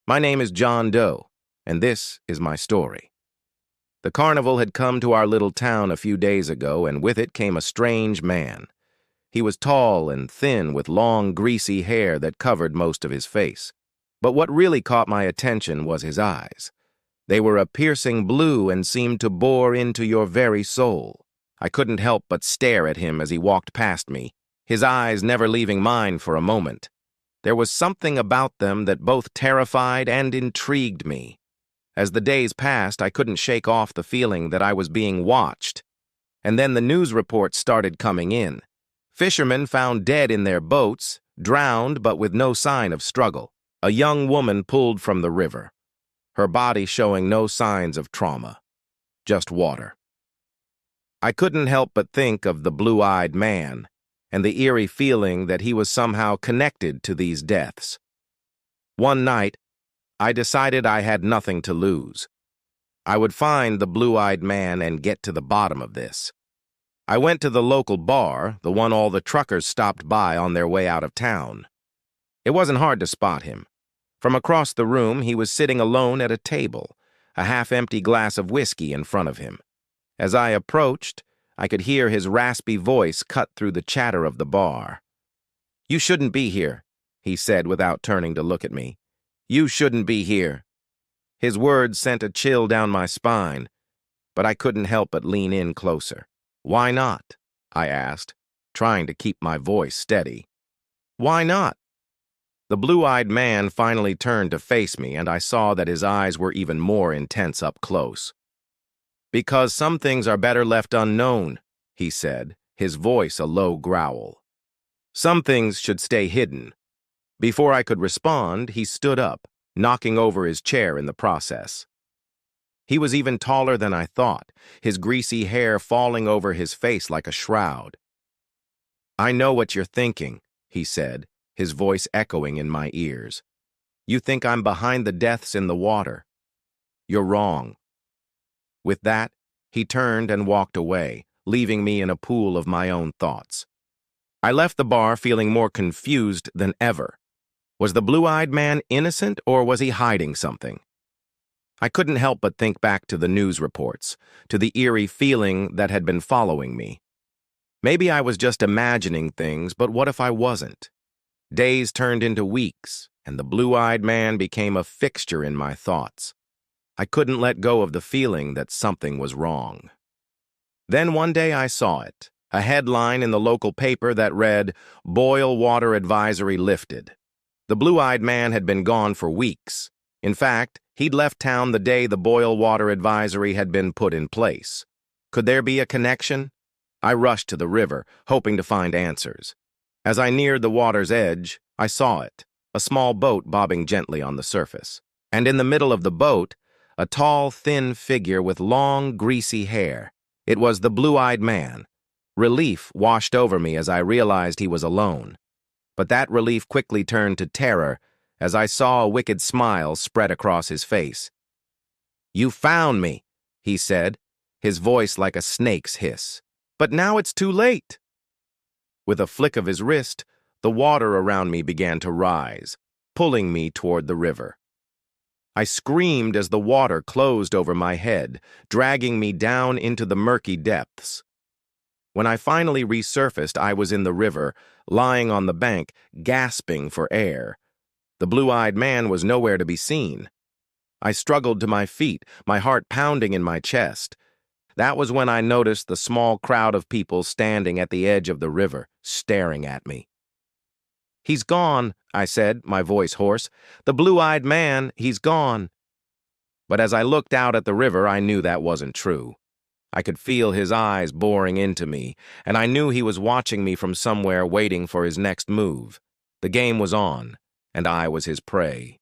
My name is John Doe, and this is my story. The carnival had come to our little town a few days ago, and with it came a strange man. He was tall and thin with long, greasy hair that covered most of his face. But what really caught my attention was his eyes. They were a piercing blue and seemed to bore into your very soul. I couldn't help but stare at him as he walked past me, his eyes never leaving mine for a moment. There was something about them that both terrified and intrigued me. As the days passed, I couldn't shake off the feeling that I was being watched. And then the news reports started coming in. Fishermen found dead in their boats, drowned but with no sign of struggle. A young woman pulled from the river, her body showing no signs of trauma, just water. I couldn't help but think of the blue-eyed man and the eerie feeling that he was somehow connected to these deaths. One night, I decided I had nothing to lose. I would find the blue-eyed man and get to the bottom of this. I went to the local bar, the one all the truckers stopped by on their way out of town. It wasn't hard to spot him. From across the room, he was sitting alone at a table, a half-empty glass of whiskey in front of him. As I approached, I could hear his raspy voice cut through the chatter of the bar. "You shouldn't be here," he said without turning to look at me. "You shouldn't be here." His words sent a chill down my spine, but I couldn't help but lean in closer. "Why not?" I asked, trying to keep my voice steady. "Why not?" The blue-eyed man finally turned to face me, and I saw that his eyes were even more intense up close. "Because some things are better left unknown," he said, his voice a low growl. "Some things should stay hidden." Before I could respond, he stood up, knocking over his chair in the process. He was even taller than I thought, his greasy hair falling over his face like a shroud. "I know what you're thinking," he said, his voice echoing in my ears. "You think I'm behind the deaths in the water. You're wrong." With that, he turned and walked away, leaving me in a pool of my own thoughts. I left the bar feeling more confused than ever. Was the blue-eyed man innocent, or was he hiding something? I couldn't help but think back to the news reports, to the eerie feeling that had been following me. Maybe I was just imagining things, but what if I wasn't? Days turned into weeks, and the blue-eyed man became a fixture in my thoughts. I couldn't let go of the feeling that something was wrong. Then one day I saw it, a headline in the local paper that read, "Boil water advisory lifted." The blue-eyed man had been gone for weeks. In fact, he'd left town the day the boil water advisory had been put in place. Could there be a connection? I rushed to the river, hoping to find answers. As I neared the water's edge, I saw it, a small boat bobbing gently on the surface. And in the middle of the boat, a tall, thin figure with long, greasy hair. It was the blue-eyed man. Relief washed over me as I realized he was alone. But that relief quickly turned to terror as I saw a wicked smile spread across his face. "You found me," he said, his voice like a snake's hiss. "But now it's too late." With a flick of his wrist, the water around me began to rise, pulling me toward the river. I screamed as the water closed over my head, dragging me down into the murky depths. When I finally resurfaced, I was in the river, lying on the bank, gasping for air. The blue-eyed man was nowhere to be seen. I struggled to my feet, my heart pounding in my chest. That was when I noticed the small crowd of people standing at the edge of the river, staring at me. "He's gone," I said, my voice hoarse. "The blue-eyed man, he's gone." But as I looked out at the river, I knew that wasn't true. I could feel his eyes boring into me, and I knew he was watching me from somewhere waiting for his next move. The game was on, and I was his prey.